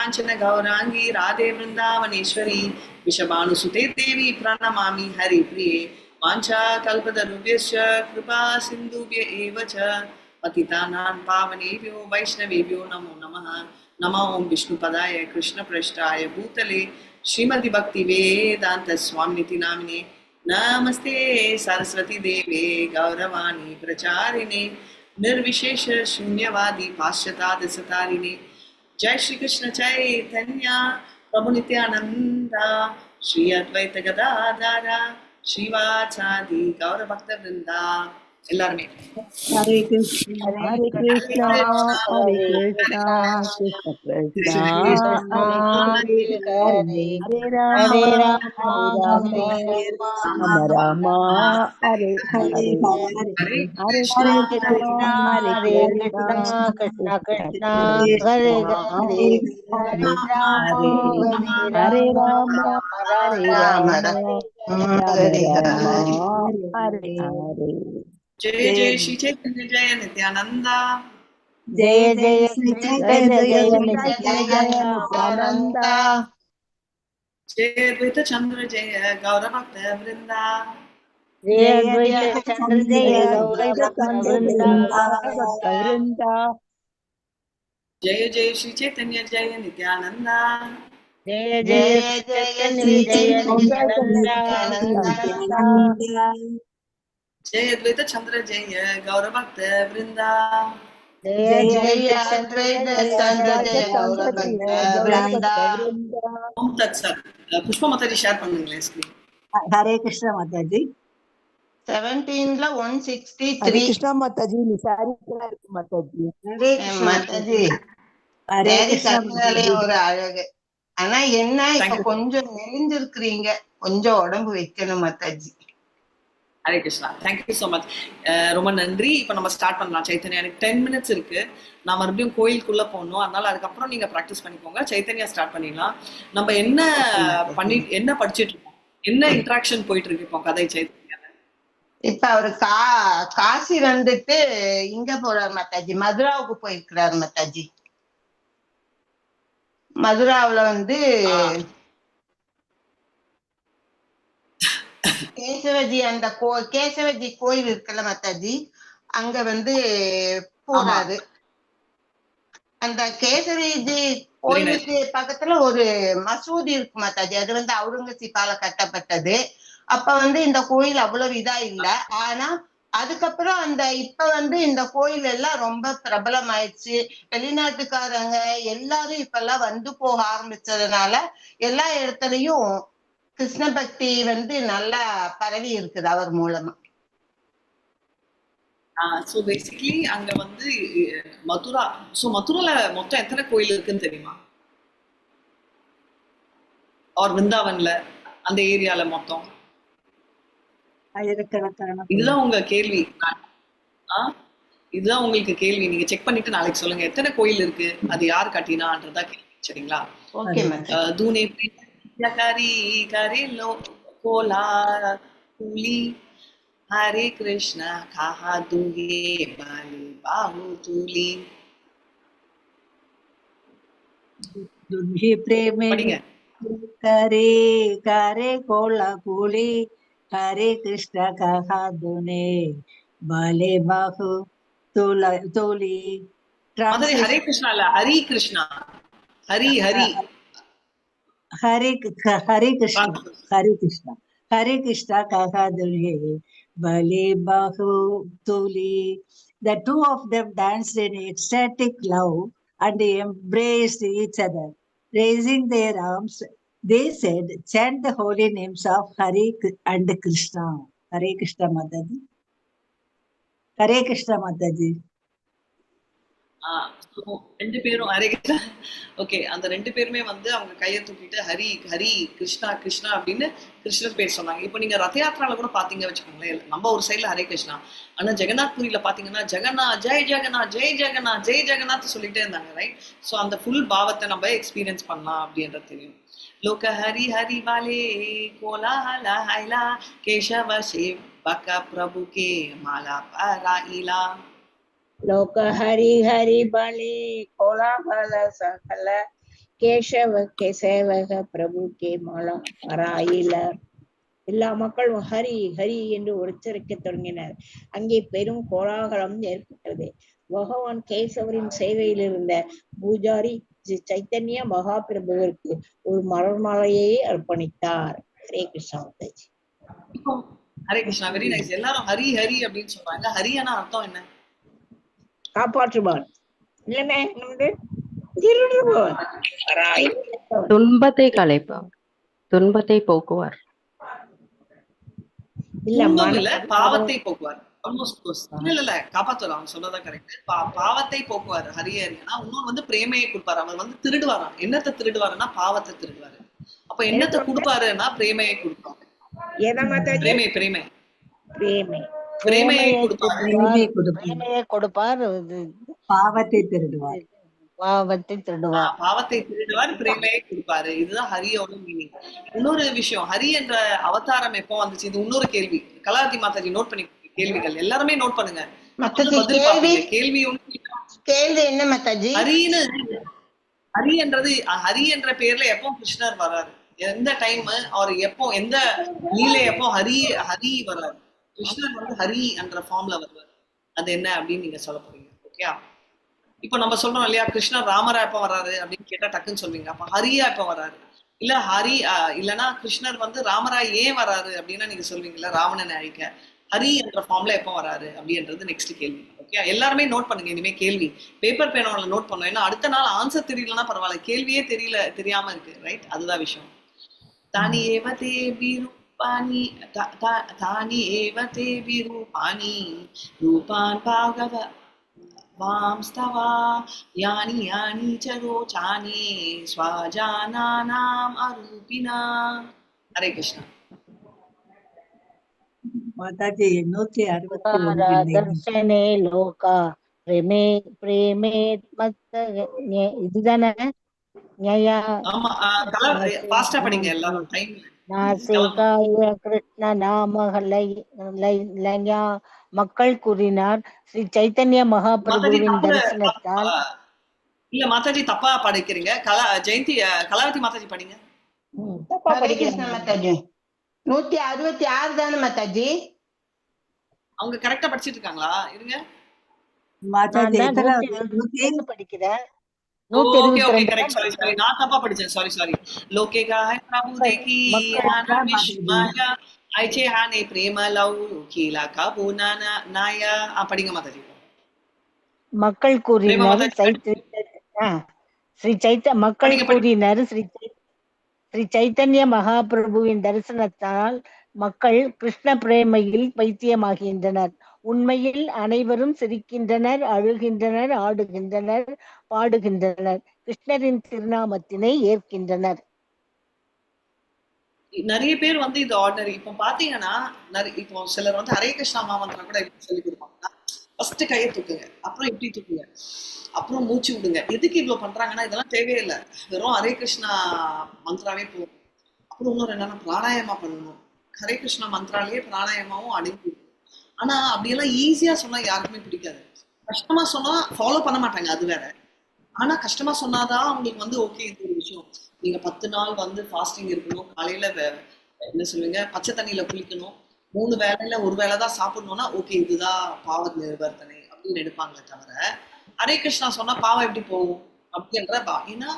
कांचन गौरांगी राधे वृंदावनेश्वरी विषभानुसुते देवी प्रणमामि हरिप्रिये वाञ्छा कल्पतरुभ्यश्च कृपा सिन्धुभ्य एव च पतितानां पावनेभ्यो वैष्णवेभ्यो नमो नमः। नमो ओं विष्णुपदाय कृष्णप्रेष्ठाय भूतले श्रीमति भक्ति वेदांत स्वामिनिति नामिने नमस्ते सरस्वती देवे गौरवाणी प्रचारिणे निर्विशेष शून्यवादी पाश्चात्य सतारिणे जय श्री कृष्ण चैतन्य प्रभु नित्यानंद श्री अद्वैत गदाधर श्रीवासादि गौर भक्त वृंदा எல்லாருமே हरे कृष्णा हरे कृष्णा कृष्णा कृष्ण कृष्णा हरे हरे हरे हरे राम राम राम राम हरे हरे हरे हरे हरे कृष्णा कृष्णा हरे कृष्णा कृष्णा कृष्ण हरे कृष्णा हरे हरे राम हरे हरे राम हरे राम राम राम हरे हरे जय जय श्री चैतन्य जय नित्यानंद जय जय श्री जय चैतन्य जय जय नित्यानंद नित्यानंद जय द्वैत चंद्र जय गौर भक्त वृंदा जय अद्वैत चंद्र जय जय गौर अद्वैत भक्त चंद्र जय वृंदा गौर भक्त वृंदा जय जय श्री चैतन्य जय नित्यानंद जय जय श्री चैतन्य जय नित्यानंद नित्यानंद जय द्वैत चंद्र जय गौर भक्त वृंदा जय अद्वैत चंद्र जय अद्वैत गौर चंद्र भक्त जय गौर भक्त वृंदा वृंदा ओम तत्सत पुष्पा माताजी शेयर பண்ணுங்களேன் स्क्रीन हरे कृष्ण माताजी 17 163 हरे कृष्णा माताजी निसारी माताजी हरे कृष्ण மாதாஜி हरे தேடி कृष्ण கத்துனாலே माताजी ஒரு அழகு. ஆனா என்ன இப்ப थैंक यू கொஞ்சம் மெலிஞ்சிருக்கிறீங்க, கொஞ்சம் உடம்பு வைக்கணும் Mataji. Hare Krishna thank you so much ரொம்ப நன்றி. இப்போ நம்ம ஸ்டார்ட் பண்ணலாம். சைத்தன்யா எனக்கு 10 மினிட்ஸ் இருக்கு. நான் மறுபடியும் கோயிலுக்குள்ள போகணும். அதனால அதுக்கப்புறம் நீங்க ப்ராக்டிஸ் பண்ணிக்கோங்க. சைத்தன்யா ஸ்டார்ட் பண்ணிடலாம். நம்ம என்ன என்ன படிச்சுட்டு இருக்கோம், என்ன இன்ட்ராக்ஷன் போயிட்டு இருக்கு இப்போ கதை சைத்தன்யா? இப்ப அவரு காசி வந்துட்டு இங்க போறாரு மாதாஜி, மதுராவுக்கு போயிருக்கிறாரு மாதாஜி. மதுராவுல வந்து கேசவஜி அந்த கேசவஜி கோயில் இருக்குல்ல மாதாஜி, அங்க வந்து போறாரு. அந்த கேசவஜி கோயிலுக்கு பக்கத்துல ஒரு மசூதி இருக்கு மாதாஜி, அது வந்து அவுரங்கசீப்பால கட்டப்பட்டது. அப்ப வந்து இந்த கோயில் அவ்வளவு இதா இல்ல. ஆனா அதுக்கப்புறம் இப்ப வந்து இந்த கோயில் எல்லாம் ரொம்ப பிரபலம் ஆயிடுச்சு. வெளிநாட்டுக்காரங்க எல்லாரும் இப்ப எல்லாம் வந்து போக ஆரம்பிச்சதுனால எல்லா இடத்துலயும் கிருஷ்ண பக்தி வந்து நல்லா பரவி இருக்குது அவர் மூலமா. ஸோ பேசிக்லி அங்க வந்து மதுரா. ஸோ மதுரால மொத்தம் எத்தனை கோயில் இருக்குன்னு தெரியுமா? और விருந்தாவன்ல அந்த ஏரியால மொத்தம் இதுதான் உங்க கேள்வி. இதுதான் உங்களுக்கு கேள்வி. நீங்க செக் பண்ணிட்டு நாளைக்கு சொல்லுங்க எத்தனை கோயில் இருக்கு, அது யார் கட்டினான்றதா கேள்வி. சரிங்களா? ஓகே தூனே கரி கரி லோ கோலா துலி हरे कृष्ण कहा दूंगे बाली बाहु तुली. दुल्ही प्रेम படிங்க. करे करे कोला कुली हरे कृष्ण कहा दुने भले बाहु तोली. மாதிரி ஹரே கிருஷ்ணா இல்ல ஹரி கிருஷ்ணா. ஹரி ஹரி हरे कृष्ण कहा दुल्हे भले बाहु तोली. The two of them danced in ecstatic love and embraced each other. Raising their arms, they said, chant the holy names of Hare and Krishna. Hare Krishna Mataji. Hare Krishna Mataji. ரெண்டு பேரும் Hare Krishna. Okay, அந்த ரெண்டு பேருமே வந்து அவங்க கையை தூக்கிட்டு ஹரி ஹரி கிருஷ்ணா கிருஷ்ணா அப்படின்னு கிருஷ்ணர் பேர் சொன்னாங்க. இப்போ நீங்க ரத யாத்திரால கூட பாத்தீங்க வச்சுக்கோங்களேன், நம்ம ஒரு சைட்ல ஹரே கிருஷ்ணா, ஆனா ஜெகநாத் புரியில பாத்தீங்கன்னா ஜெகநாத் ஜெய் ஜெகநாத் ஜெய் ஜெகநாத் ஜெய் ஜெகநாத் சொல்லிட்டே இருந்தாங்க. ரைட்? ஸோ அந்த ஃபுல் பாவத்தை நம்ம எக்ஸ்பீரியன்ஸ் பண்ணலாம் அப்படின்றது தெரியும். லோக ஹரி ஹரி பாலே கோலா ஹலா ஹைலா கேசவ சேவ் பக பிரபு கே மாலா பராயிலா. लोक हरि हरि बलि कोलाहल सकल கேசவ கேசவக பிரபு கே மாலா மராயில எல்லா மக்களும் ஹரி ஹரி என்று உச்சரிக்கத் தொடங்கினர். அங்கே பெரும் கோலாகலம் ஏற்பட்டது. பகவான் கேசவரின் சேவையில் இருந்த பூஜாரி சைத்தன்ய மகாபிரபுவிற்கு ஒரு மலர் மாலையை அர்ப்பணித்தார். ஹரே கிருஷ்ணா மாதாஜி. இப்போ ஹரே கிருஷ்ணா, வெரி நைஸ். எல்லாரும் ஹரி ஹரி அப்படின்னு சொல்றாங்க. ஹரியானா அர்த்தம் என்ன? காப்பாற்றுவான் இல்லைன்னா வந்து திருடுபவன். துன்பத்தை களைப்பவர், துன்பத்தை போக்குவார். இல்ல துன்பம் இல்ல, பாவத்தை போக்குவார். இல்ல காப்பாத்துவார். அவங்க சொன்னதா கரெக்ட். பாவத்தை போக்குவார் ஹரி ஹரியானா. இன்னொன்னு வந்து பிரேமையை கொடுப்பாரு. அவர் வந்து திருடுவாராம். என்னத்தை திருடுவாருன்னா பாவத்தை திருடுவாரு. அப்ப என்னத்தை கொடுப்பாருன்னா பிரேமையை கொடுப்பாரு. எதை மாதாஜி? பிரேமை பிரேமை பிரேமை பிரேமையை கொடுப்பாரு. பிரேமையை கொடுப்பார், பிரேமையை கொடுப்பார், பாவத்தை திருடுவார். பாவத்தை திருடுவார். பாவத்தை திருடுவார், பிரேமையை கொடுப்பாரு. இதுதான் ஹரியோட மீனிங். இன்னொரு விஷயம், ஹரி என்ற அவதாரம் எப்போ வந்துச்சு? இது இன்னொரு கேள்வி. கலாவதி மாதாஜி நோட் பண்ணி கேள்விகள் எல்லாருமே நோட் பண்ணுங்க. மத்தாஜி பதில் கேள்வி பாப்பீங்க. கேள்வி ஒண்ணு கேள்வி என்ன மத்தாஜி? ஹரின்னு ஹரி என்றது ஹரி என்ற பேர்ல எப்போ கிருஷ்ணர் வர்றாரு? எந்த டைம் அவர் எப்போ எந்த லீலை எப்போ ஹரி ஹரி வர்றாரு? கிருஷ்ணர் வந்து ஹரி என்ற ஃபார்ம்ல வருவார். அது என்ன அப்படின்னு நீங்க சொல்ல போறீங்க. ஓகே, இப்ப நம்ம சொல்றோம் இல்லையா, கிருஷ்ணர் ராமரா எப்ப வர்றாரு அப்படின்னு கேட்டா டக்குன்னு சொல்வீங்க. அப்ப ஹரியா எப்ப வர்றாரு? இல்ல ஹரி இல்லனா கிருஷ்ணர் வந்து ராமரா ஏன் வர்றாரு அப்படின்னா நீங்க சொல்வீங்கல்ல, ராவணனை அழிக்க. ஹரி என்ற ஃபார்ம்ல எப்ப வர்றாரு அப்படின்றது நெக்ஸ்ட் கேள்வி. ஓகே, எல்லாருமே நோட் பண்ணுங்க. இனிமே கேள்வி பேப்பர் பேனால நோட் பண்ணுவோம். ஏன்னா அடுத்த நாள் ஆன்சர் தெரியலன்னா பரவாயில்ல, கேள்வியே தெரியாம இருக்கு. ரைட், அதுதான் விஷயம். தானி ஏவதே விரூபானி தானி ஏவதே விரூபானி ரூபான் பாகவ வாம்ஸ்தவா யானி யானி ச ரோச்சானி ஸ்வஜானானாம் அரூபினா. ஹரே கிருஷ்ணா. மாதாஜி 161 தர்ஷனே லோகா பிரேமே பிரேமே மத்த இதுதானே ஞயா ஆமா, ஃபாஸ்டா படிங்க எல்லாரும், டைம் நாசிகாய கிருஷ்ண நாமகலயா மக்கள் கூறினார். ஸ்ரீ சைத்தன்ய மகாபிரபுவின் தரிசனத்தால். இல்ல மாதாஜி தப்பா படிக்கிறீங்க. ஜெயந்தி கலாவதி மாதாஜி படிங்க. ஹரே கிருஷ்ணா மாதாஜி. 166 தானே மாதாஜி? அவங்க கரெக்டா படிச்சிட்டு இருக்காங்களா? இருங்க. மாதாஜி நான் எத்தனை 122 படிக்கிறேன். Okay 122 correct. சாரி நான் தப்பா படிச்சேன். சாரி. லோகே காஹை பிரபு देखी आना विश्वमाया आइचे हाने प्रेम लव खीला का बुनाना नाया. படிங்க மாதாஜி. மக்கள் கூறினர் மக்கள் கூறினர் ஸ்ரீ சைத்தன்ய மகாபிரபுவின் தரிசனத்தால் மக்கள் கிருஷ்ண பிரேமையில் பைத்தியமாகின்றனர். உண்மையில் அனைவரும் சிரிக்கின்றனர், அழுகின்றனர், ஆடுகின்றனர், பாடுகின்றனர், கிருஷ்ணரின் திருநாமத்தினை ஏற்கின்றனர். நிறைய பேர் வந்து இது ஆர்டினரி. இப்போ பாத்தீங்கன்னா இப்போ சிலர் வந்து ஹரே கிருஷ்ணா மாமந்திரம் கூட எப்படி சொல்லி கொடுப்பாங்கன்னா, ஃபர்ஸ்ட் கையை தூக்குங்க, அப்புறம் இப்படி தூக்குங்க, அப்புறம் மூச்சு விடுங்க. எதுக்கு இவ்வளவு பண்றாங்கன்னா இதெல்லாம் தேவையே இல்லை. வெறும் ஹரே கிருஷ்ணா மந்திராவே போகும். அப்புறம் இன்னொரு என்னன்னா பிராணாயமா பண்ணணும். ஹரே கிருஷ்ணா மந்திராலேயே பிராணாயமாவும் அடங்கி. ஆனா அப்படியெல்லாம் ஈஸியா சொன்னா யாருக்குமே பிடிக்காது. கஷ்டமா சொன்னா ஃபாலோ பண்ண மாட்டாங்க, அது வேற. ஆனா கஷ்டமா சொன்னாதான் அவங்களுக்கு வந்து ஓகே இது ஒரு விஷயம். நீங்க 10 நாள் வந்து ஃபாஸ்டிங் இருக்கணும், காலையில என்ன சொல்லுவீங்க பச்சை தண்ணியில குளிக்கணும், 3 வேளையில ஒரு வேளை தான் சாப்பிடணும்னா ஓகே இதுதான் பாவ நிவர்த்தனை அப்படின்னு எடுப்பாங்களே தவிர, ஹரே கிருஷ்ணா சொன்னா பாவம் எப்படி போகும் அப்படின்ற ஏன்னா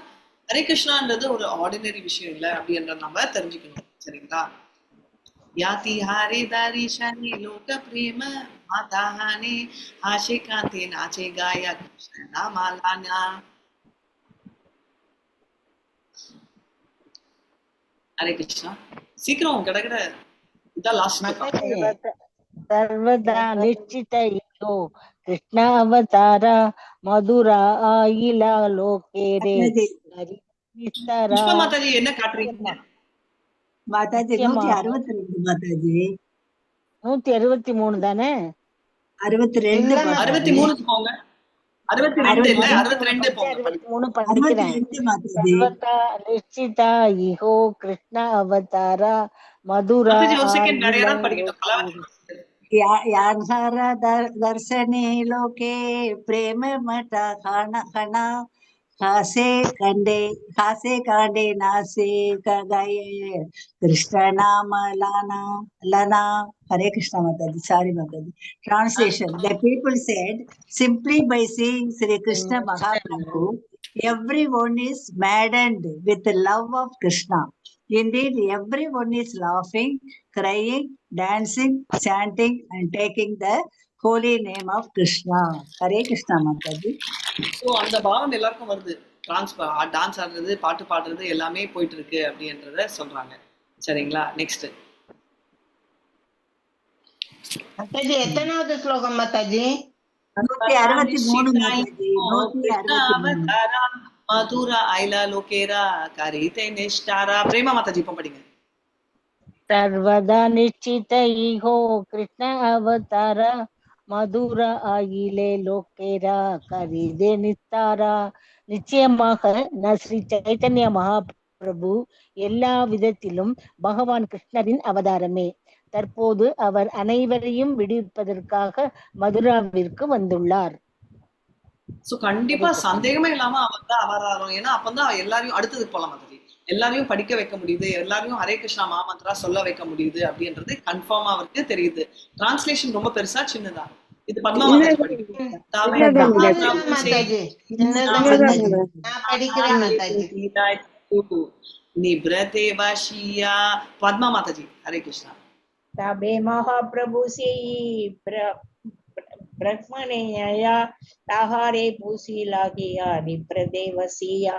ஹரே கிருஷ்ணான்றது ஒரு ஆர்டினரி விஷயம் இல்லை அப்படின்ற நம்ம தெரிஞ்சுக்கணும். சரிங்களா? யாதி ஹாரே தாரி ஷானி லோக பிரேம மாதாஹானே ஆஷே காந்தே நாச்சே காயா கிருஷ்ண நாமாலானா. ஹரே கிருஷ்ணா. சீக்கிரம் கடகட. இதான் லாஸ்ட். சர்வதா நிச்சிதோ கிருஷ்ண அவதார மதுரா ஆயிலா லோகேரே புஷ்பா மாதாஜி என்ன காட்டுறீங்க? மாதாஜி 162 மாதாஜி. 163 தானே? 62 63க்கு போங்க. 62 இல்ல 62 போங்க. 63 படிக்கிறேன். சர்வதா நிச்சிதா இஹோ கிருஷ்ண அவதார மதுரா ஒரு செகண்ட் வேற யாராவது படிக்கட்டும். யான்ஹார தர்சனே லோகே பிரேம மட ஹண हासे कांडे नासे गाये कृष्ण नाम लाना lana. Hare Krishna Mataji. Sorry Mataji. Translation. The people said, simply by seeing Sri Krishna Mahaprabhu, everyone is maddened with the love of Krishna. Indeed, everyone is laughing, crying, dancing, chanting, and taking the holy name of Krishna. Hare Krishna Mataji. So அந்த பாவம் எல்லாருக்கும் வருது. Dance ஆடுறது, பாட்டு பாடுறது எல்லாமே போயிட்டு இருக்கு அப்படின்றத சொல்றாங்க. சரிங்களா? நெக்ஸ்ட் மாதாஜி எத்தனாவது ஸ்லோகம் மாதாஜி? 163 மாதாஜி. 163. மதுரா ஐலா லோகேரா கரிதே நிஷ்டாரா. பிரேமா மாதாஜி இப்ப படிங்க. सर्वदा निश्चित इहो कृष्ण अवतार மதுர ஆயிலே லோகேரா கரிதே நிஸ்தாரா. நிச்சயமாக ஸ்ரீ சைத்தன்ய மகாபிரபு எல்லா விதத்திலும் பகவான் கிருஷ்ணரின் அவதாரமே. தற்போது அவர் அனைவரையும் விடுவிப்பதற்காக மதுராவிற்கு வந்துள்ளார். சோ கண்டிப்பா சந்தேகமே இல்லாம அவர் தான் அவதாரம். ஏன்னா அப்பதான் எல்லாரையும் அடுத்ததுக்கு போலாம் மாதாஜி. எல்லாரையும் படிக்க வைக்க முடியுது, எல்லாரையும் ஹரே கிருஷ்ணா மாமந்திரா சொல்ல வைக்க முடியுது அப்படின்றது கன்ஃபார்மா அவருக்கு தெரியுது. டிரான்ஸ்லேஷன் ரொம்ப பெருசா சின்னதா? இது பத்மா மாதாஜி படிக்கிறேன். மாதாஜி சின்னதுதான் மாதாஜி. நான் படிக்கிறேன் மாதாஜி. நிப்ரதே வாஷியா. பத்மா மாதாஜி ஹரே கிருஷ்ணா. தபே மகாபிரபு से பிரம்மனையா தாகாரே பூசி லாகியா நிப்ரதேவசியா.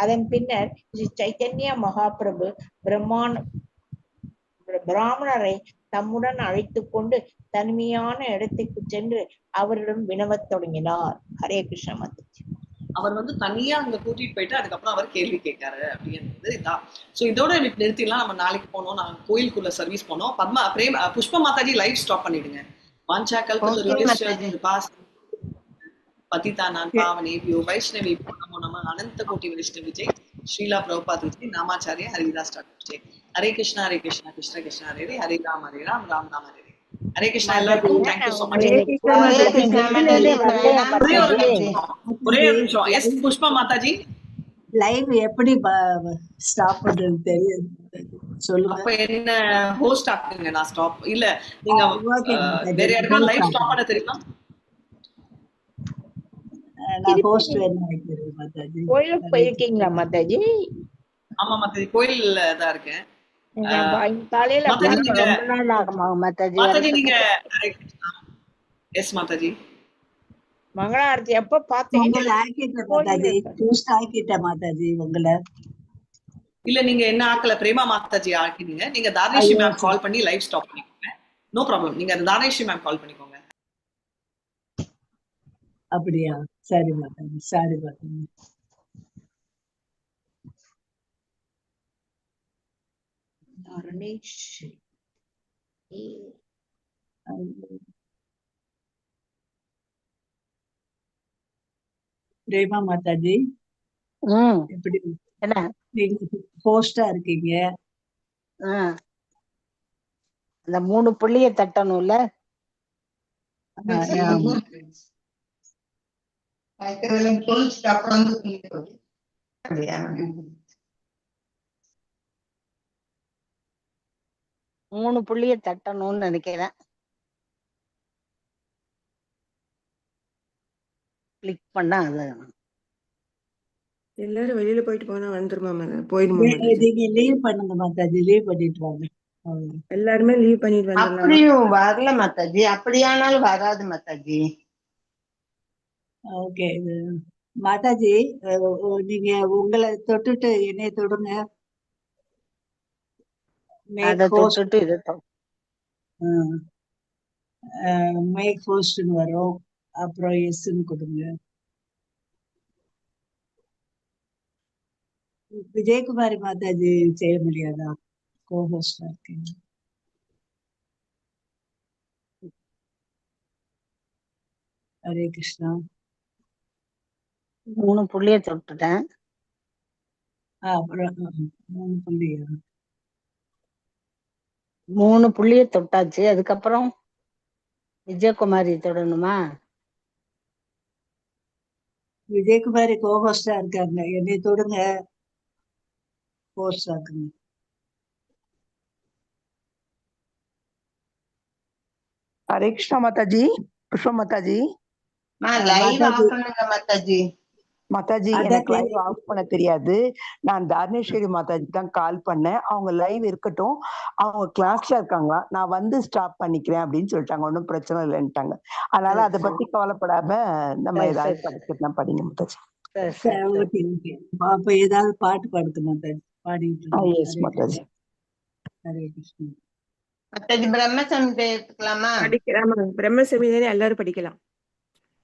அதன் பின்னர் ஸ்ரீ சைத்தன்ய மகாபிரபு பிராமணரை தம்முடன் அழைத்து கொண்டு தனிமையான இடத்துக்கு சென்று அவரிடம் வினவத் தொடங்கினார். ஹரே கிருஷ்ண மாதாஜி. அவர் வந்து தனியா அங்க கூட்டிட்டு போயிட்டு அதுக்கப்புறம் அவர் கேள்வி கேட்காரு அப்படின்றது இதான். சோ இதோட நிறுத்திலாம். நம்ம நாளைக்கு போனோம், நான் கோயிலுக்குள்ள சர்வீஸ் போனோம். புஷ்ப மாதாஜி லைவ் ஸ்டாப் பண்ணிடுங்க. வாஞ்சா கல்ப पतितानां पावनेभ्यो वैष्णवेभ्यो नमो नमः. अनंत कोटि वैष्णव विजय श्रीला प्रभुपाद विजय नामाचार्य हरिदास ठाकुर विजय. हरे कृष्णा कृष्ण कृष्ण हरे हरे राम राम राम हरे हरे. हरे कृष्णा எல்லாருக்கும் थैंक यू so much. ஒரே நிமிஷம். எஸ் புஷ்பா மாதாஜி லைவ் எப்படி ஸ்டாப் பண்றது தெரியாது, சொல்லுங்க. அப்ப என்ன ஹோஸ்ட் ஆக்குங்க. நான் ஸ்டாப் இல்ல, நீங்க வேற யாருக்காவது லைவ் ஸ்டாப் பண்ண தெரியுமா? நான் ஹோஸ்ட் வேணும் வைக்கிறேன் மாதாஜி. கோயிலுக்கு போயிருக்கீங்களா மாதாஜி? ஆமா மாதாஜி, கோயில்ல தான் இருக்கேன். காலையில ரொம்ப நாள் ஆகுமா மாதாஜி? மாதாஜி நீங்க எஸ் மாதாஜி மங்களாரத்தி எப்ப பாத்தீங்க? உங்களை ஆக்கிட்ட மாதாஜி, ஹோஸ்ட் ஆக்கிட்ட மாதாஜி உங்களை. இல்ல நீங்க என்ன ஆக்கல, பிரேமா மாதாஜி ஆக்கினீங்க. நீங்க தாரேஷி மேம் கால் பண்ணி லைவ் ஸ்டாப் பண்ணிக்கோங்க. No problem. நீங்க தாரேஷி மேம் கால் பண்ணிக்கோங்க. அப்படியா? சரி மாதாஜி, சரி மாதாஜி. பிரேமா மாதாஜி எப்படி என்ன நீங்க ஹோஸ்டா இருக்கீங்க? அந்த 3 புள்ளிய தட்டணும்ல. மூணு புள்ளிய தட்டணும்னு நினைக்கிறேன். கிளிக் பண்ணா அது எல்லாரும் வெளியில போயிட்டு போனா வந்துருமா போயிடுமா? நீங்க லீவ் பண்ணுங்க மாதாஜி, லீவ் பண்ணிட்டு வாங்க. எல்லாருமே லீவ் பண்ணிட்டு வந்துடலாம். அப்படியும் வரல மாதாஜி. அப்படியானாலும் வராது மாதாஜி. ஓகே மாதாஜி, நீங்க உங்களை தொட்டுட்டு என்னைய தொடுங்க. மேக் ஹோஸ்ட்னு வரும், அப்புறம் எஸ்ன்னு கொடுங்க. விஜயகுமாரி மாதாஜி செய்ய முடியாதா? கோஹோஸ்டா இருக்கீங்க. ஹரே கிருஷ்ணா. 3 புள்ளிய தொட்டுட்டேன். அப்புறம் 3 புள்ளியா? 3 புள்ளிய தொட்டாச்சு. அதுக்கப்புறம் விஜயகுமாரி தொடணுமா? விஜயகுமாரி கோஹோஸ்டா இருக்காங்க. என்னை தொடுங்க, ஹோஸ்ட் ஆக்குங்க. ஹரே கிருஷ்ணா மாதாஜி. புஷ்பா மாதாஜி. லைவ் மாதாஜி ஆஃப் பண்ணுங்க மாதாஜி. மாதாஜி எனக்கு லைவ் ஆஃப் பண்ண தெரியாது. நான் தாரணேஸ்வரி மாதாஜிக்கு தான் கால் பண்ணேன். அவங்க லைவ் இருக்கட்டும், அவங்க கிளாஸ்ல இருக்காங்களா, நான் வந்து ஸ்டாப் பண்ணிக்கிறேன் அப்படின்னு சொல்லிட்டாங்க. ஒன்றும் பிரச்சனை இல்லைன்ட்டாங்க. அதனால அதை பத்தி கவலைப்படாம நம்ம ஏதாவது படிக்கிறதுனா படிங்க மாதாஜி. Okay okay. அப்ப ஏதாவது பாட்டு பாடுங்க மாதாஜி, பாடிட்டு இருங்க. எஸ் மாதாஜி. ஹரே கிருஷ்ணா. மாதாஜி பிரம்மசந்திர எடுத்துக்கலாமா? படிக்கலாம். பிரம்ம சமிதானே எல்லாரும் படிக்கலாம்.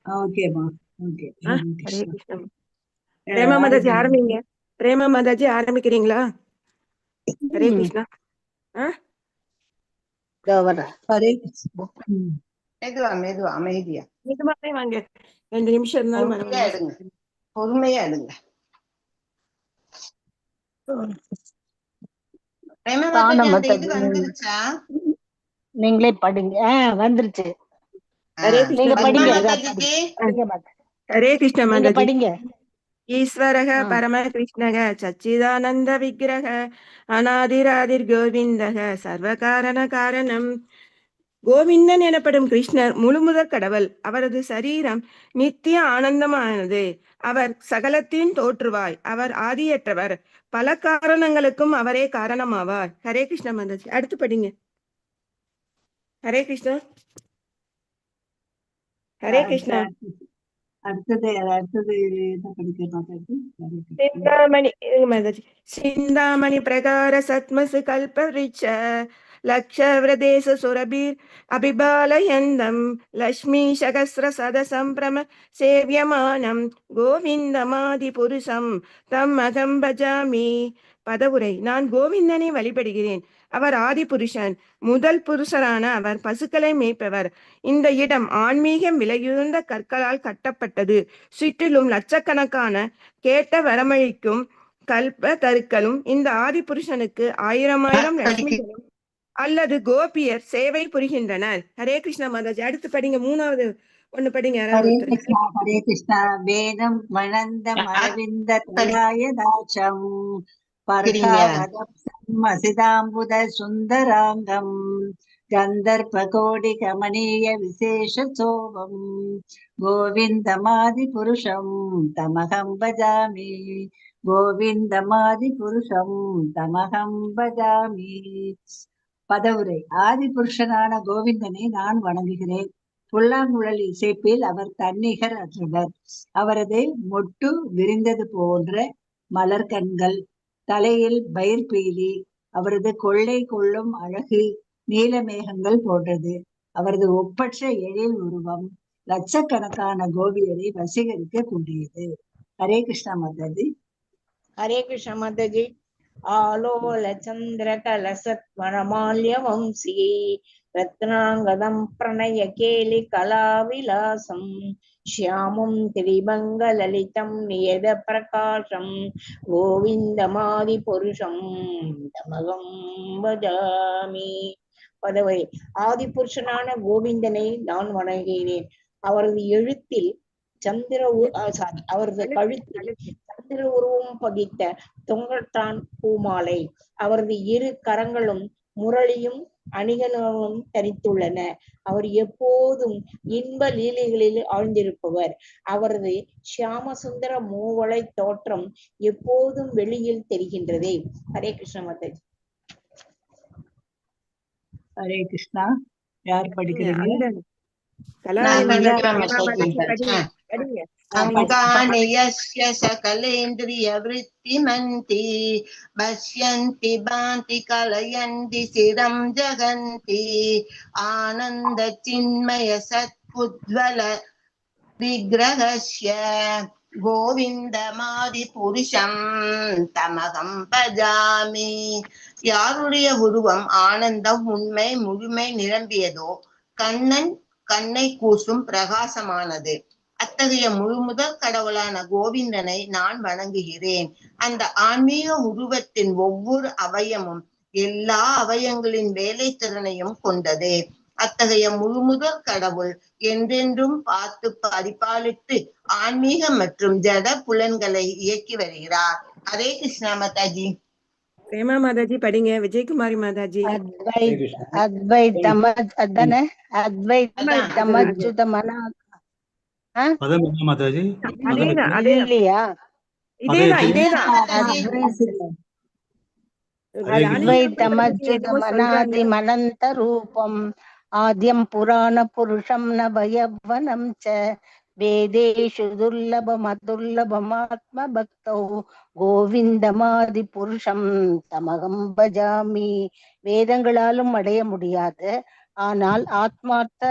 ஓகேமா, ஓகே. ஹரே ஹரே கிருஷ்ணா. கிருஷ்ணா. பிரேமா மாதாஜி ஆரம்பிங்க. பிரேமா மாதாஜி ஆரம்பிக்கிறீங்களா? ஹரே கிருஷ்ணா. ஹரே கிருஷ்ணா. மெதுவா மெதுவா அமைதியா நிஜமாவே வாங்க. 2 நிமிஷம் இருந்தாலும் பொறுமையா எடுங்க, பொறுமையா எடுங்க. பிரேமா மாதாஜி அந்த இது வந்துருச்சா? நீங்களே படிங்க. வந்துருச்சு. ஹரே நீங்க கிருஷ்ணா. படிங்க. மாதாஜிக்கு ஹரே கிருஷ்ணா நீங்க மாதாஜி. படிங்க. ஈஸ்வரக பரமகிருஷ்ணக சச்சிதானந்த விக்கிரக அநாதிராதிர் கோவிந்தக சர்வகாரண காரணம். கோவிந்தன் எனப்படும் கிருஷ்ணர் முழுமுதற் கடவுள். அவரது சரீரம் நித்திய ஆனந்தமானது. அவர் சகலத்தின் தோற்றுவாய். அவர் ஆதியற்றவர். பல காரணங்களுக்கும் அவரே காரணமாவார். ஹரே கிருஷ்ணா மாதாஜி. அடுத்து படிங்க. ஹரே கிருஷ்ணா. ஹரே கிருஷ்ணா. அடுத்தது என்ன படிக்க மாதாஜி? சிந்தாமணி மாதாஜி. சிந்தாமணி பிரகார சத்மசு கல்ப விருட்ச லக்ஷவ்ரதேச சுரபீர் அபிபாலயந்தம் லக்ஷ்மி சகஸ்ர சதசம்பிரம சேவியமானம் கோவிந்தமாதி புருஷம் தம் அகம் பஜாமி. பதவுரை. நான் கோவிந்தனை வழிபடுகிறேன். அவர் ஆதி புருஷன், முதல் புருஷரான அவர் பசுக்களை மேய்ப்பவர். இந்த இடம் ஆன்மீகம் விலையுயர்ந்த கற்களால் கட்டப்பட்டது. சுற்றிலும் லட்சக்கணக்கான கேட்ட வரமளிக்கும் கல்ப தருக்களும் இந்த ஆதி புருஷனுக்கு 1000 லட்சுமிகளும் அல்லது கோபியர் சேவை புரிகின்றனர். ஹரே கிருஷ்ணா மாதாஜி. அடுத்து படிங்க. 3வது ஒண்ணு படிங்க. ஹரே கிருஷ்ணா. ஹரே கிருஷ்ணா. வேதம் மணந்தம் அரவிந்த தலாய தாட்சம் பர்காவதம் அசிதாம்புத சுந்தராங்கம் கந்தர்ப கோடி கமனீய விசேஷ சோபம் கோவிந்தமாதி புருஷம் தமகம் பஜாமி. கோவிந்தமாதி புருஷம் தமகம் பஜாமி. பதவுரை. ஆதி புருஷனான கோவிந்தனை நான் வணங்குகிறேன். புல்லாங்குழல் இசைப்பில் அவர் தன்னிகர் அற்றவர். அவரது மொட்டு விரிந்தது போன்ற மலர்கண்கள், தலையில் பயிர்பீலி, அவரது கொள்ளை கொள்ளும் அழகு நீலமேகங்கள் போன்றது. அவரது ஒப்பற்ற எழில் உருவம் லட்சக்கணக்கான கோபியரை வசீகரிக்க கூடியது. ஹரே கிருஷ்ணா மாதாஜி. ஹரே கிருஷ்ண மாதாஜி. ஆலோல சந்திர கலசத் வனமால்ய வம்சி ரத்னாங்கதம் பிரணய கேலி கலாவிலாசம் ஷியாமும் திரிபங்க லலிதம் நியத பிரகாசம் கோவிந்தமாதி புருஷம் தமகம் பஜாமி. பதவி. ஆதி புருஷனான கோவிந்தனை நான் வணங்குகிறேன். அவரது எழுத்தில் அவரது கழுத்தில் சந்திர உருவம் பதித்த தொங்கட்டான் பூமாலை, அவரது 2 கரங்களும் முரளியும் அணிகலனும் தரித்துள்ளன. அவர் எப்போதும் இன்ப லீலைகளில் ஆழ்ந்திருப்பவர். அவரது சியாமசுந்தர மூவளை தோற்றம் எப்போதும் வெளியில் தெரிகின்றதே. ஹரே கிருஷ்ண மாதாஜி. ஹரே கிருஷ்ணா. யார் படிக்கிறீங்க? அங்காணி யஸ்ய சகலேந்திரிய விருத்திமந்தி பஷ்யந்தி பாந்தி கலயந்தி சிரம் ஜகந்தி ஆனந்த சின்மய சத்புஜ்வல விக்ரஹஸ்ய கோவிந்தமாதி புருஷம் தமகம் பஜாமி. யாருடைய உருவம் ஆனந்தம் உண்மை முழுமை நிரம்பியதோ கண்ணன் கண்ணை கூசும் பிரகாசமானது. அத்தகைய முழுமுதல் கடவுளான கோவிந்தனை நான் வணங்குகிறேன். அந்த ஆன்மீக உருவத்தின் ஒவ்வொரு அவயமும் எல்லா அவயங்களின் வேலை திறனையும் கொண்டது. அத்தகைய முழுமுதற் கடவுள் என்றென்றும் பார்த்து பரிபாலித்து ஆன்மீக மற்றும் ஜட புலன்களை இயக்கி வருகிறார். ஹரே கிருஷ்ணா மாதாஜி. பிரேமா மாதாஜி படிங்க. விஜயகுமாரி மாதாஜி. அத்வைதம் அதானே, அத்வைதம் அதான். அச்சுதமனா பதம் என்ன மாதாஜி? பதம் அதேதான் எத்தனை? அதேதான் இல்லையா? இதேதான் அதே இதேதான். ஹரே கிருஷ்ணா. அத்வைதமச்சுதமனாதி மனந்த ரூபம் ஆத்யம் புராண புருஷம் நவயவனம் ச வேதேஷு துர்லபம் அதுர்லபமாத்ம பக்தௌ கோவிந்தமாதி புருஷம் தமகம் பஜாமி. வேதங்களாலும் அடைய முடியாது, ஆனால் ஆத்மார்த்த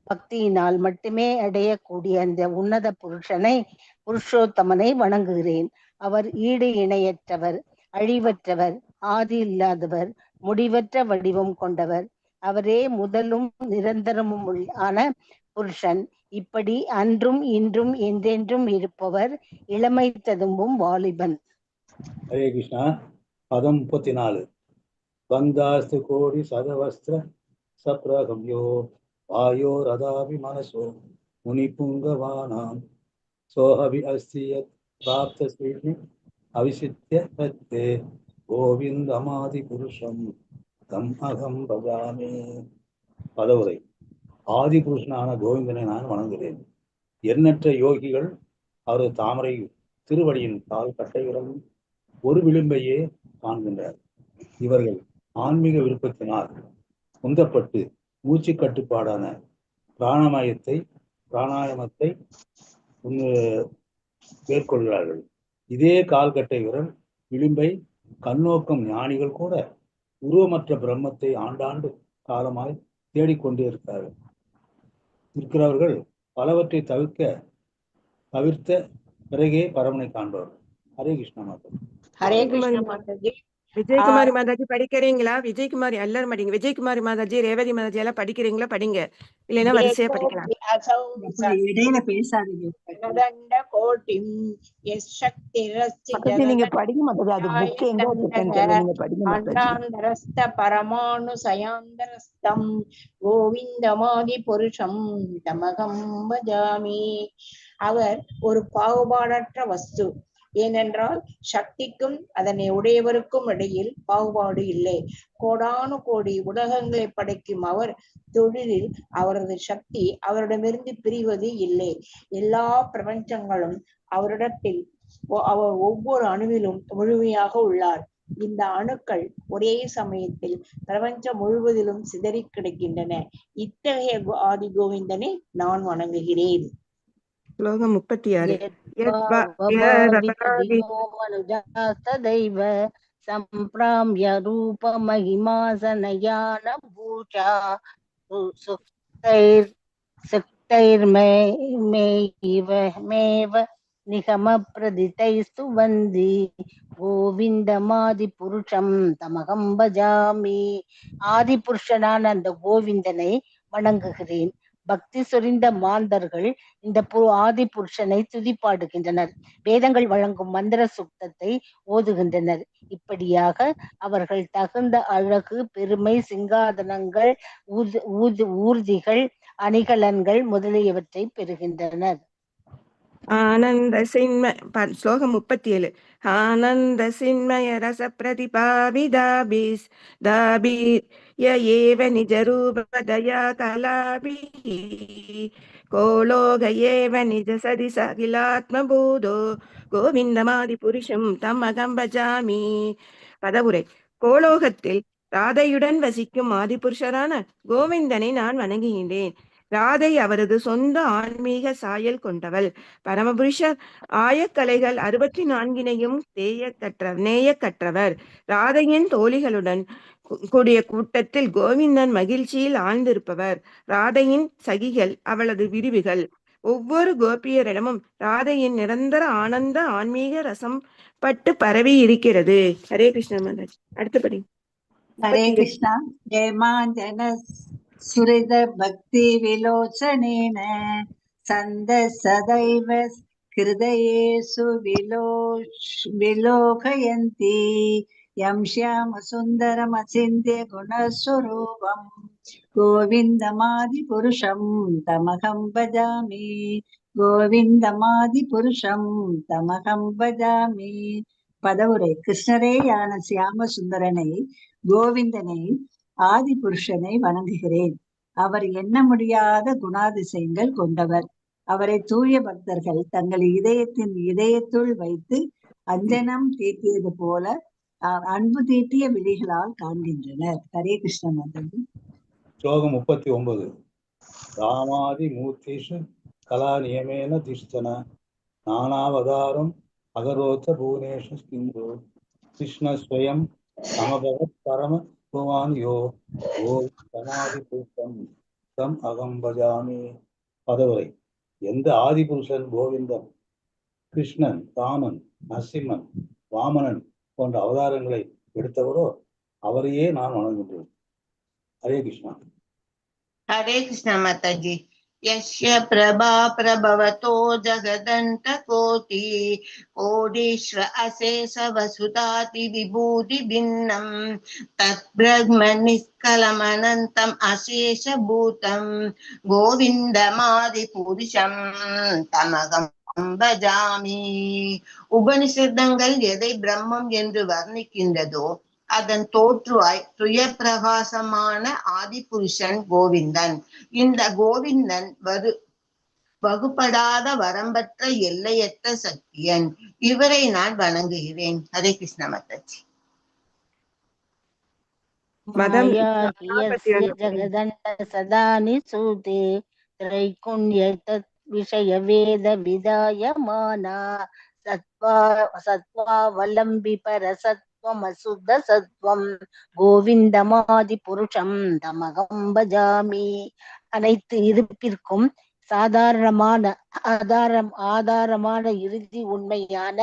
பக்தியினால் மட்டுமே அடையக்கூடிய அந்த உன்னத புருஷோத்தமனை வணங்குகிறேன். அவர் ஈடு இணையற்றவர், அழிவற்றவர், ஆதி இல்லாதவர், முடிவற்ற வடிவம் கொண்டவர். அவரே முதலும் நிரந்தரமும் ஆன புருஷன். இப்படி அன்றும் இன்றும் என்றென்றும் இருப்பவர், இளமை ததும்பும் வாலிபன். ஹரே கிருஷ்ணா. பதம் 34. பந்தாஸ்து கோடி சதவஸ்திர சப்ரகம்யோ வாயோ ரதாபி மனசோ முனிபுங்கவானாம் சோஹபி அஸ்தியத் பிராப்த ஸ்ரீ அவிசித்ய பத்தே கோவிந்தமாதி புருஷம் தம் அகம் பஜாமி. பதவுரை. ஆதி புருஷனான கோவிந்தனை நான் வணங்குகிறேன். எண்ணற்ற யோகிகள் அவரது தாமரை திருவடியின் கால் கட்டையுடன் ஒரு விளிம்பையே காண்கின்றனர். இவர்கள் ஆன்மீக விருப்பத்தினால் உந்தப்பட்டு மூச்சு கட்டுப்பாடான பிராணாயாமத்தை மேற்கொள்கிறார்கள். இதே கால்கட்டை விரல் விளிம்பை கண்ணோக்கம் ஞானிகள் கூட உருவமற்ற பிரம்மத்தை ஆண்டாண்டு காலமாய் தேடிக்கொண்டே இருக்கிறவர்கள் பலவற்றை தவிர்த்த பிறகே பரமனை காண்பவர்கள். ஹரே கிருஷ்ணா மாதாஜி. ஹரே கிருஷ்ண மாதாஜி. விஜயகுமாரி மாதாஜி படிக்கிறீங்களா? விஜயகுமாரி எல்லாரும் படிங்க. விஜயகுமாரி மாதாஜி, ரேவதி மாதாஜி எல்லாம் படிக்கிறீங்களா? படிங்க. இல்லைன்னா வரிசையா படிக்கலாம். இடையில பேசாதீங்க. மாதாஜி நீங்க படிக்க மாட்டாது. அது புக் எங்க வச்சிருக்கேன்னு தெரியல. நீங்க படிக்க மாட்டாஜி. பரமானு சயாந்தரஸ்தம் கோவிந்தமாதி புருஷம் தமகம் பஜாமி. அவர் ஒரு பாகுபாடற்ற வஸ்து. ஏனென்றால் சக்திக்கும் அதனை உடையவருக்கும் இடையில் பாகுபாடு இல்லை. கோடானு கோடி உலகங்களை படைக்கும் அவர் தொழிலில் அவரது சக்தி அவரிடமிருந்து பிரிவது இல்லை. எல்லா பிரபஞ்சங்களும் அவரிடத்தில் அவர் ஒவ்வொரு அணுவிலும் முழுமையாக உள்ளார். இந்த அணுக்கள் ஒரே சமயத்தில் பிரபஞ்சம் முழுவதிலும் சிதறி கிடக்கின்றன. இத்தகைய ஆதி கோவிந்தனை நான் வணங்குகிறேன். ஸ்லோகம் 36. மனுஜாஸ்ததைவ சம்பிராம்ய ரூப மகிமாசனயான பூஷா சுக்தைர்மேவ நிகம பிரதிதைஸ்து வந்தி கோவிந்தமாதி புருஷம் தமகம் பஜாமி. ஆதி புருஷனான அந்த கோவிந்தனை வணங்குகிறேன். பக்தி சொரிந்த மாந்தர்கள் இந்த ஆதி புருஷனை துதிப்பாடுகின்றனர். வேதங்கள் வழங்கும் மந்திர சுத்தத்தை ஓதுகின்றனர். இப்படியாக அவர்கள் தகுந்த அழகு, பெருமை, சிங்காதனங்கள், ஊர்திகள், அணிகலன்கள் முதலியவற்றை பெறுகின்றனர். ஆனந்த சின்மய ஸ்லோகம் 37. ஆனந்த சின்மய ரச பிரதிபாவிதாபிஸ் தாபீர் யேவ நிஜ ரூபதயா கலாபிஹி கோலோக ஏவ நிஜ சதி சகிலாத்ம பூதோ கோவிந்தமாதி புருஷம் தம்மகம் பஜாமி. பதவுரை. கோலோகத்தில் ராதையுடன் வசிக்கும் ஆதிபுருஷரான கோவிந்தனை நான் வணங்குகின்றேன். ராதை அவரது சொந்த ஆன்மீக சாயல் கொண்டவள். பரமபுருஷர் ஆயக்கலைகள் 64 நேயக்கற்றவர். ராதையின் தோழிகளுடன் கூடிய கூட்டத்தில் கோவிந்தன் மகிழ்ச்சியில் ஆழ்ந்திருப்பவர். ராதையின் சகிகள் அவளது விரிவுகள். ஒவ்வொரு கோபியரிடமும் ராதையின் நிரந்தர ஆனந்த ஆன்மீக ரசம் பட்டு பரவி இருக்கிறது. ஹரே கிருஷ்ண மாதாஜி. அடுத்தபடி. ஹரே கிருஷ்ணா. ஜெயமாஞ்சன சுரித பக்தி விலோச்சனேன சந்த சதைவ ஹிருதயேசு விலோகயந்தி यं श्यामसुन्दरमचिन्त्य गुणस्वरूपं गोविन्दमादिपुरुषं तमहं भजामि गोविन्दमादिपुरुषं तमहं भजामि. பதவுரை. கிருஷ்ணரே யான சியாம சுந்தரனை, கோவிந்தனை, ஆதி புருஷனை வணங்குகிறேன். அவர் எண்ண முடியாத குணாதிசயங்கள் கொண்டவர். அவரை தூய பக்தர்கள் தங்கள் இதயத்தின் இதயத்துள் வைத்து அஞ்சனம் தீட்டியது போல அன்பு தீட்டிய விழிகளால் காண்கின்றனர். ஹரே கிருஷ்ண மாதாஜி. ஸ்லோகம் 39. ராமாதி மூர்த்திஷு கலா நியமேன திஷ்டன நானாவதாரம் அகரோச்ச பூனேஷு ஸ்கிந்து கிருஷ்ண ஸ்வயம் சமபவத் பரம புவான் யோ ஓ சமாதி புருஷம் தம் அகம் பஜாமி. பதவுரை. எந்த ஆதிபுருஷன் கோவிந்தன், கிருஷ்ணன், ராமன், நரசிம்மன், வாமனன் போன்ற அவதாரங்களை எடுத்தவரோ அவரையே நான் வணங்குகின்றேன். ஹரே கிருஷ்ணா. हरे कृष्ण माताजी। यस्य प्रभा प्रभवतो जगदन्त कोटि कोडीश्वर अशेष वसुधाति विभूति भिन्नं तद्ब्रह्म निष्कलमनन्तम् अशेष भूतं गोविन्दमादिपुरुषं तमகம் பஜாமி. உபனிஷதங்கள் எதை பிரம்மம் என்று வர்ணிக்கின்றதோ அதன் தோற்றுவாய் துய பிரகாசமான ஆதிபுருஷன் கோவிந்தன். இந்த கோவிந்தன் வகுப்படாத வரம்பற்ற எல்லையற்ற சக்தியன். இவரை நான் வணங்குகிறேன். ஹரே கிருஷ்ண மாதாஜி. மதம் மாயா ஹியஸ்ய ஜகதண்ட சதானி சூதே त्रैकुण्य तत् विषय वेद विदायमाना सत्त्वावलम्बि परसत्त्वमसुद्ध सत्त्वं கோவிந்தமாதிபுருஷம் தமகம் பஜாமி. அனைத்து இருப்பிற்கும் ஆதாரமான இறுதி உண்மையான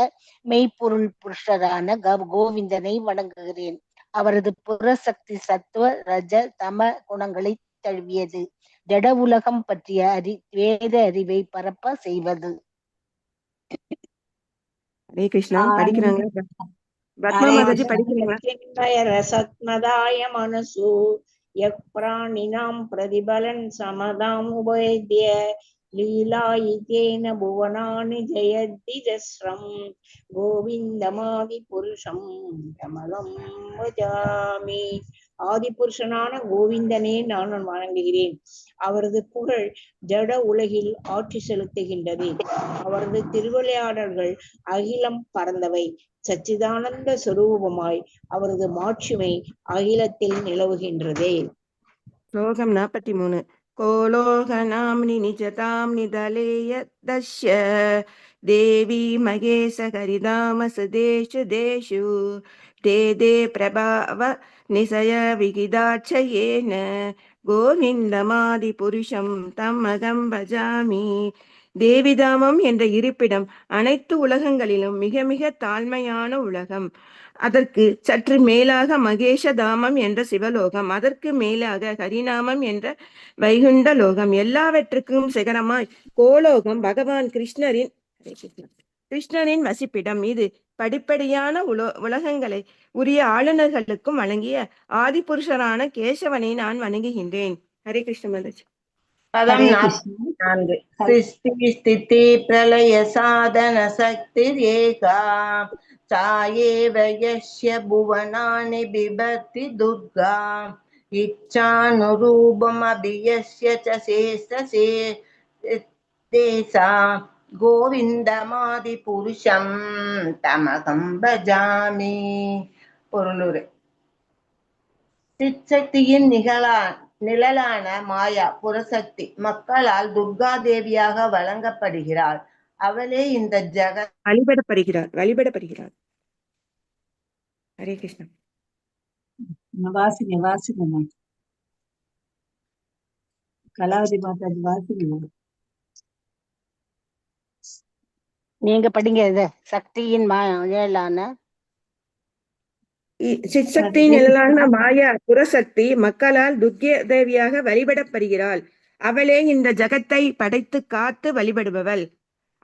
மெய்ப்பொருள் புருஷரான கோவிந்தனை வணங்குகிறேன். அவரது புறசக்தி சத்துவ ரஜ தம குணங்களை தழுவியது. ஜட உலகம் பற்றிய வேத அறிவை பரப்ப செய்வது. ஹரே கிருஷ்ணா. படிக்கிறாங்களா பத்மா மாதாஜி? படிக்கிறீங்களா? ரசத்மதாய மனசு யக்ராணினாம் பிரதிபலன் சமதாம் உபேத்ய லீலாயிதேன புவனானி ஜெயதி ஜஸ்ரம் கோவிந்தமாதி புருஷம் கமலம் வஜாமி. ஆதிபுருஷனான கோவிந்தனே நான் வணங்குகிறேன். அவரது புகழ் ஜட உலகில் ஆட்சி செலுத்துகின்றது. அவரது திருவிளையாடல்கள் அகிலம் பறந்தவை. சச்சிதானந்த சுரூபமாய் அவரது மாட்சிமை அகிலத்தில் நிலவுகின்றதே. ஸ்லோகம் 43. கோலோகநாம்னி நிஜதாம் நிதலேய தஸ்ய தேவி மகேச கரிதாம சுதேஷு தேஷு தே தே பிரபாவ நிசய விகிதாட்சயேன கோவிந்தமாதி புருஷம் தம்மகம் பஜாமி. தேவிதாமம் என்ற இருப்பிடம் அனைத்து உலகங்களிலும் மிக மிக தாழ்மையான உலகம். அதற்கு சற்று மேலாக மகேஷதாமம் என்ற சிவலோகம், அதற்கு மேலாக ஹரிநாமம் என்ற வைகுண்ட லோகம், எல்லாவற்றுக்கும் சிகரமாய் கோலோகம் பகவான் கிருஷ்ணரின் வசிப்பிடம். இது படிப்படியான உலகங்களை உரிய ஆளுநர்களுக்கும் வழங்கிய ஆதிபுருஷரான கேசவனை நான் வணங்குகின்றேன். ஹரே கிருஷ்ண மாதாஜி. பதம் 44. சிருஷ்டி ஸ்திதி பிரளய சாதன சக்தி ஏகா சாயேவ யஸ்ய புவனானி பிபர்த்தி துர்கா இச்சானுரூபம் அபியஸ்ய ச சேஷசேதேசா கோவிந்தமாதி புருஷம் தமகம் பஜாமி. பொருளுரை. சிற்சக்தியின் நிழலான மாயா புறசக்தி மக்களால் துர்கா தேவியாக வழங்கப்படுகிறாள். அவளே இந்த வழிபடப்படுகிறார். ஹரே கிருஷ்ணா. வாசிங்க கலாவதி மாதாஜி வாசிங்க. நீங்க படிங்க. சக்தியின் நிழலான சிற்சக்தியின் நிழலான மாயா புறசக்தி மக்களால் துர்கா தேவியாக வழிபடப்படுகிறாள். அவளே இந்த ஜகத்தை படைத்து காத்து வழிபடுபவள்,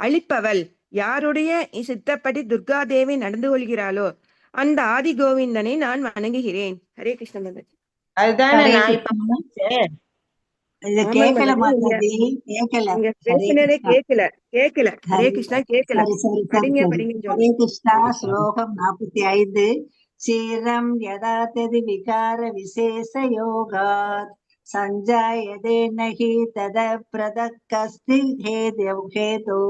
அழிப்பவள். யாருடைய சித்தப்படி துர்கா தேவி நடந்து கொள்கிறாளோ அந்த ஆதி கோவிந்தனை நான் வணங்குகிறேன். ஹரே கிருஷ்ண மாதாஜி. அதுதானே ஹரே நான் இப்ப கிருஷ்ணா. முடிச்சேன். இது ஆமா கேட்கல மாதாஜி, மாதாஜி, கேட்கல. நீங்க ஹரே பேசினதே கிருஷ்ணா. கேட்கல. ஹரே ஹரே கிருஷ்ணா கேட்கல. சரி சரி சரி படிங்க சரி. படிங்கன்னு ஹரே சொல்லுங்க. கிருஷ்ணா. ஹரே கிருஷ்ணா. ஸ்லோகம் 45. சீரம் யதா ததி விகார விசேஷ யோகாத் சஞ்சாயதே நஹி தத பிரதக்கஸ்தி ஹேதோ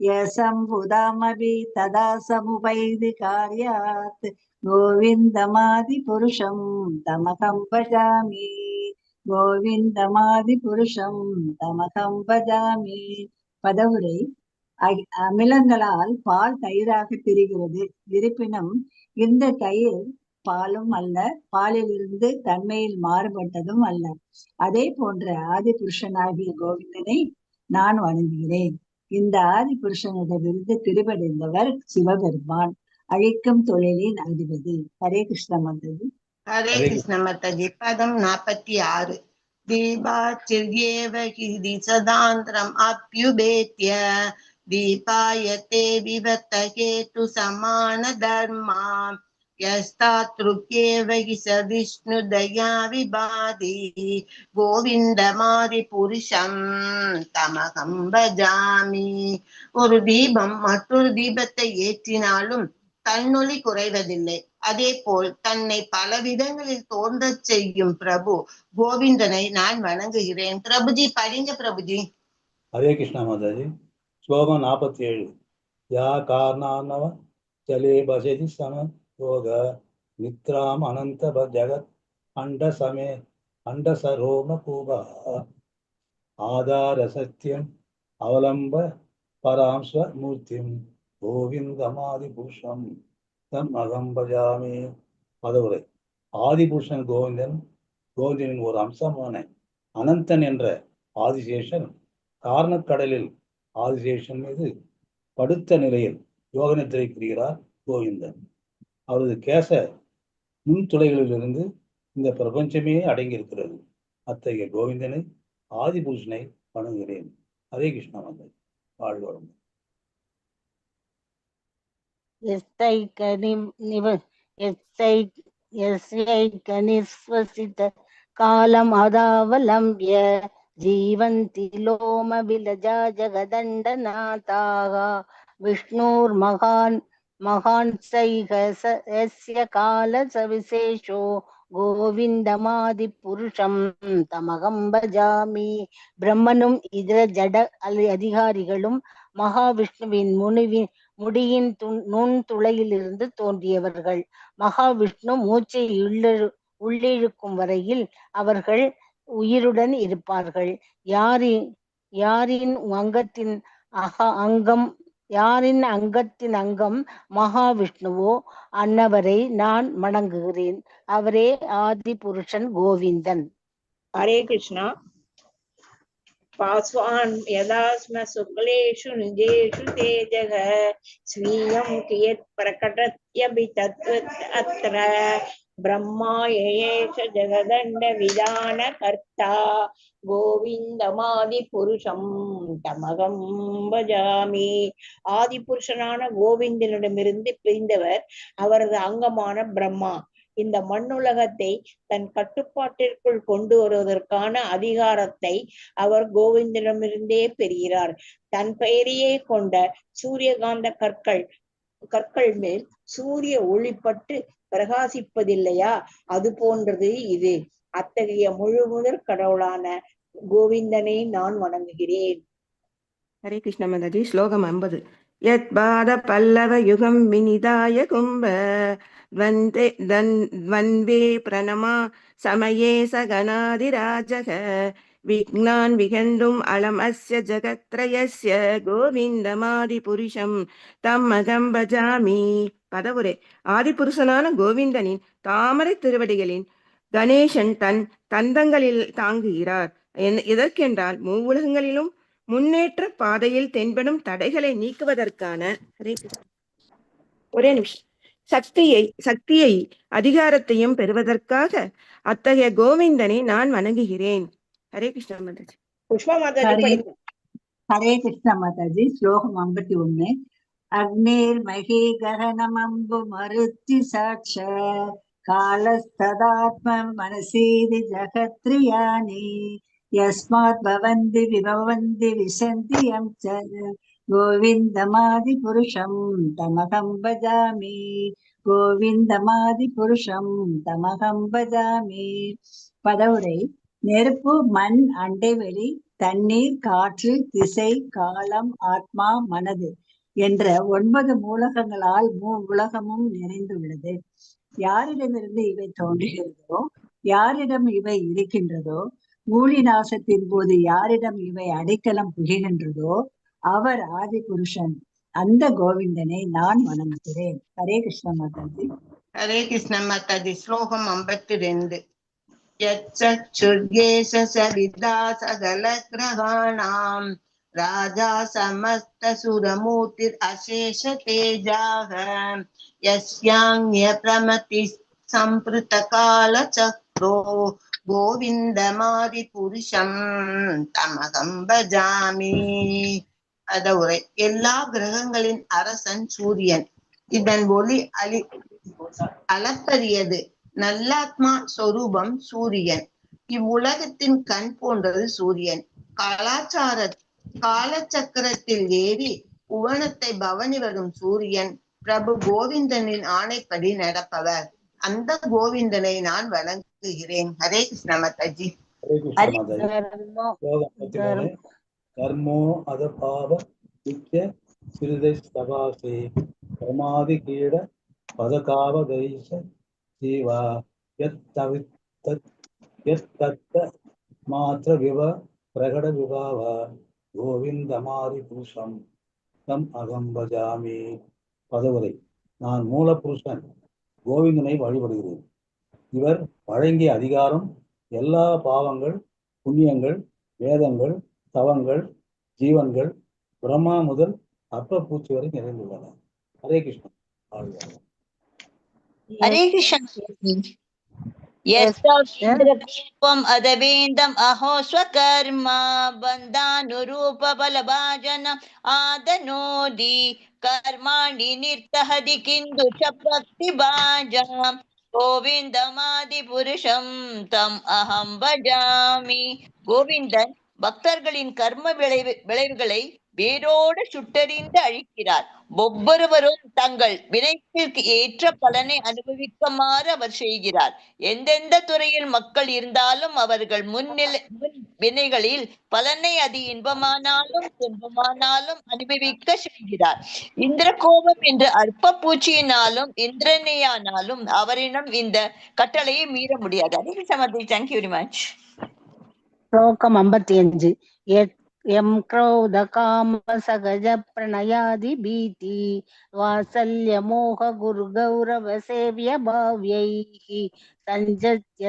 யசம்புதாமபி ததா சமுபைதி கார்யாத் கோவிந்தமாதி புருஷம் தமகம் பஜாமி. கோவிந்தமாதி புருஷம் தமகம் பஜாமி. பதவுரை. அமிலங்களால் பால் தயிராக திரிகிறது. இருப்பினும் இந்த தயிர் பாலும் அல்ல, பாலிலிருந்து தன்மையில் மாறுபட்டதும் அல்ல. அதே போன்ற ஆதி புருஷனாகிய கோவிந்தனை நான் வணங்குகிறேன். இந்த ஆதி புருஷனிடமிருந்து திருவடைந்தவர் சிவபெருமான், அழிக்கும் தொழிலின் அதிபதி. ஹரே கிருஷ்ண மாதாஜி. ஹரே கிருஷ்ண மாதாஜி. பதம் 46. தீபாச்சிர்யேவ ஹிதி சதாந்திரம் அப்யுபேத்ய தீபாயதே விவத்தகேது சமான தர்மா யஸ்தாத்ருக்யேவ ஹி ச விஷ்ணு தயா விபாதி கோவிந்தமாதி புருஷம் தமகம் பஜாமி. ஒரு தீபம் மற்றொரு தீபத்தை ஏற்றினாலும் தன்னொளி குறைவதில்லை. அதே போல் தன்னை பல விதங்களில் தோன்றச் செய்யும் பிரபு கோவிந்தனை நான் வணங்குகிறேன். பிரபுஜி படிங்க பிரபுஜி. ஹரே கிருஷ்ணா மாதாஜி. ஸ்லோகம் 47. யா காரணானவ ஜலே பசதி சம யோக நித்ராம் அனந்த ஜகத் அண்ட சமே அண்ட சரோம கூபா ஆதார சத்தியம் அவலம்ப பராம் ஸ்வமூர்த்திம் கோவிந்தமாதி புருஷம் தம் அகம் பஜாமி. பதவுரை. ஆதிபுருஷன் கோவிந்தனின் ஒரு அம்சமான அனந்தன் என்ற ஆதிசேஷன் காரணக்கடலில் ஆதிசேஷன் மீது படுத்த நிலையில் யோக நித்திரை புரிகிறார் கோவிந்தன். அவரது கேச நுண்துளைகளிலிருந்து இந்த பிரபஞ்சமே அடங்கியிருக்கிறது. அத்தகைய கோவிந்தனை ஆதிபுருஷனை வணங்குகிறேன். ஹரே கிருஷ்ணா மாதாஜி. வாழ்வரும். यस्यैकनिश्वसित कालम् अदावलम्ब्य जीवन्ति लोम विलजा जगदण्डनाथाः विष्णुर्महान् महांसैः यस्य कालसविशेषो கோவிந்தமாதிபுருஷம் தமகம் பஜாமி. பிரம்மனும் இதர ஜட அதிகாரிகளும் மகாவிஷ்ணுவின் முடியின் நுண்துளையிலிருந்து தோன்றியவர்கள். மகாவிஷ்ணு மூச்சை உள்ளிழுக்கும் வரையில் அவர்கள் உயிருடன் இருப்பார்கள். யாரின் அங்கத்தின் அங்கம் மகாவிஷ்ணுவோ அன்னவரை நான் வணங்குகிறேன். அவரே ஆதி புருஷன் கோவிந்தன். ஹரே கிருஷ்ணா. பாஸ்வான் யதாஸ்ம சுக்லேஷு நிஜேஷு தேஜக ஸ்வீயம் கியத் பிரகடத்யபி தத்வத் அத்ர பிரம்மா யேஷ ஜகதண்ட விதான கர்த்தா கோவிந்தமாதி புருஷம் தமகம் பஜாமி. ஆதி புருஷனான கோவிந்தனிடமிருந்து பிரிந்தவர் அவரது அங்கமான பிரம்மா. இந்த மண்ணுலகத்தை தன் கட்டுப்பாட்டிற்குள் கொண்டு வருவதற்கான அதிகாரத்தை அவர் கோவிந்தனிடமிருந்தே பெறுகிறார். தன் பெயரையே கொண்ட சூரியகாந்த கற்கள் மேல் சூரிய ஒளிப்பட்டு பிரகாசிப்பதில்லையா, அது போன்றது இது. அத்தகைய முழு முதற் கடவுளான கோவிந்தனை நான் வணங்குகிறேன். ஹரே கிருஷ்ண மாதாஜி. ஸ்லோகம் 50. யத் பாத பல்லவ யுகம் வினிதாய கும்ப வன்வே பிரணமா சமயே சகனாதிராஜக விக்னான் விகந்தும் அலம் அஸ்ய ஜகத்ரயஸ்ய கோவிந்தமாதி புருஷம் தம்மகம் பஜாமி. பதவுரை. ஆதிபுருஷனான கோவிந்தனின் தாமரை திருவடிகளின் கணேசன் தன் தந்தங்களில் தாங்குகிறார். எதற்கென்றால் மூவுலகங்களிலும் முன்னேற்ற பாதையில் தென்படும் தடைகளை நீக்குவதற்கான ஒரே நிமிஷம் சக்தியை அதிகாரத்தையும் பெறுவதற்காக அத்தகைய கோவிந்தனை நான் வணங்குகிறேன். ஹரே கிருஷ்ணா மாதாஜி. புஷ்பா மாதாஜி. ஹரே கிருஷ்ணா மாதாஜி. ஸ்லோகம் 51. அக்னிர்மகி ககனமம்பு மருத்தி சாட்ச காலஸ்ததாத்ம மனசீதி ஜகத்ரியாணி யஸ்மாத் பவந்தி விபவந்தி விசந்தி யம் ச கோவிந்தமாதி புருஷம் தமகம் பஜாமி கோவிந்தமாதி புருஷம் தமகம் பஜாமி. பதவுரை. நெருப்பு, மண், அண்டைவெளி, தண்ணீர், காற்று, திசை, காலம், ஆத்மா, மனது என்ற 9 மூலகங்களால் உலகமும் நிறைந்துள்ளது. யாரிடமிருந்து இவை தோன்றுகிறதோ, யாரிடம் இவை இருக்கின்றதோ, ஊழி நாசத்தின் போது யாரிடம் இவை அடைக்கலம் புகின்றதோ அவர் ஆதி புருஷன். அந்த கோவிந்தனை நான் வணங்குகிறேன். ஹரே கிருஷ்ண மாதாஜி. ஹரே கிருஷ்ண மாதாஜி. ஸ்லோகம் 52. யச்சக்ஷுர்யேஷ சரிதா சகல கிரகாணாம் ராஜா சமஸ்த சுரமூர்த்திர் அசேஷ தேஜாக யஸ்யாங்ய பிரமதி சம்பிருத கால சக்ரோ கோவிந்தமாதி புருஷம் தமகம் பஜாமி. அதவுரை. எல்லா கிரகங்களின் அரசன் சூரியன். இதன் ஒளி அளப்பரியது. நல்லாத்மா சொரூபம் சூரியன். இவ்வுலகத்தின் கண் போன்றது சூரியன். காலச்சக்கரத்தில் ஏறி புவனத்தை பவனி வரும் சூரியன் பிரபு கோவிந்தனின் ஆணைப்படி நடப்பவர். அந்த கோவிந்தனை நான் வணங்குகிறேன். ஹரே கிருஷ்ண மாதாஜி. கர்மோ அதபாவ நித்ய சிறுதை சபாசே கர்மாதி கீட பதகாவதைஷ ஜீவா யத்தவித்த மாத்திர விவ பிரகட விபாவ கோவிந்தமாரி புருஷம் தம் அகம் பஜாமி. பதவுரை. நான் மூலபுருஷன் கோவிந்தனை வழிபடுகிறேன். இவர் வழங்கிய அதிகாரம் எல்லா பாவங்கள், புண்ணியங்கள், வேதங்கள், தவங்கள், ஜீவன்கள், பிரம்மா முதல் அப்ப பூச்சி வரை நிறைந்துள்ளன. ஹரே கிருஷ்ணன். ஹரே கிருஷ்ணன். யஸ்தம் அதவேந்தம் அஹோ ஸ்வகர்ம பந்தானுரூப பலபாஜனம் ஆதனோதி கர்மாணி நிர்த்தஹதி கிந்து ச பக்தி பாஜம் கோவிந்தமாதி புருஷம் தம் அஹம் பஜாமி. கோவிந்தன் பக்தர்களின் கர்ம விளைவுகளை வேரோடு சுட்டறிந்து அழிக்கிறார். ஒவ்வொருவரும் தங்கள் வினைக்கு ஏற்ற பலனை அனுபவிக்குமாறு அவர் செய்கிறார். எந்தெந்த துறையில் மக்கள் இருந்தாலும் அவர்கள் முன் வினைகளில் பலனை அது இன்பமானாலும் துன்பமானாலும் அனுபவிக்க செய்கிறார். இந்திர கோபம் என்று அற்ப பூச்சியினாலும் இந்திரனையானாலும் அவரிடம் இந்த கட்டளையை மீற முடியாது. அதே சமர்த்தி. Thank you very much. ஸ்லோகம் 55. எம் க்ரோத காம சகஜ பிரணயாதி பீதி வாசல்ய மோக குரு கௌரவ சேவிய பாவ்யைஹி சஞ்சித்ய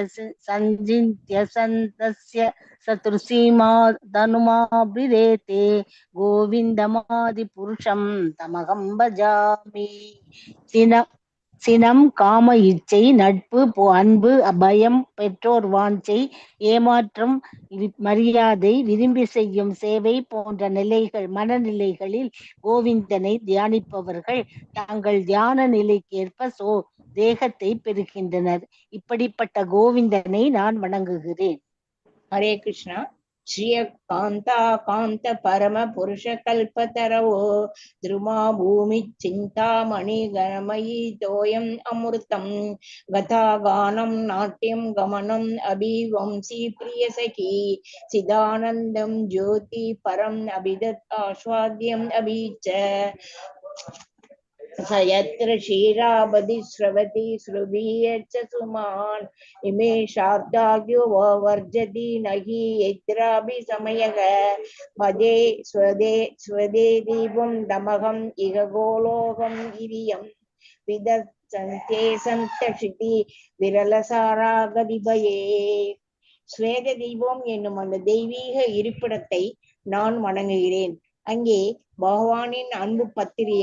சந்தஸ்ய சத்ருசீமா தனுமாபிரேதே கோவிந்தமாதி புருஷம் தமகம் பஜாமி. சினம், காம இச்சை, நட்பு, அன்பு, அபயம், பெற்றோர் வாஞ்சை, ஏமாற்றம், மரியாதை, விரும்பி செய்யும் சேவை போன்ற மனநிலைகளில் கோவிந்தனை தியானிப்பவர்கள் தங்கள் தியான நிலைக்கேற்ப தேகத்தை பெறுகின்றனர். இப்படிப்பட்ட கோவிந்தனை நான் வணங்குகிறேன். ஹரே கிருஷ்ணா. ஸ்ரீய காந்தா காந்த பரம புருஷ கல்பதரவோ திருமா பூமி சிந்தாமணி கணமயி தோயம் அமிர்தம் கதா கானம் நாட்டியம் கமனம் அபிவம்சி பிரியசகி சிதானந்தம் ஜோதி பரம் அபிதத் ஆஸ்வாத்யம் அபீச்ச சயத்ர ஷீராபதி ஸ்ரவதி ஸ்ருபீயச்ச சுமான் இமே சார்தாக்யோ வர்ஜதி நகி யத்ராபி சமயக பதே ஸ்வதே தீபம் தமகம் இக கோலோகம் இரியம் விதசந்தே சந்தஷிதி விரலசாராகதிபயே. ஸ்வேத தீபம் என்னும் அந்த தெய்வீக இருப்பிடத்தை நான் வணங்குகிறேன். அங்கே பகவானின் அன்பு பத்தினி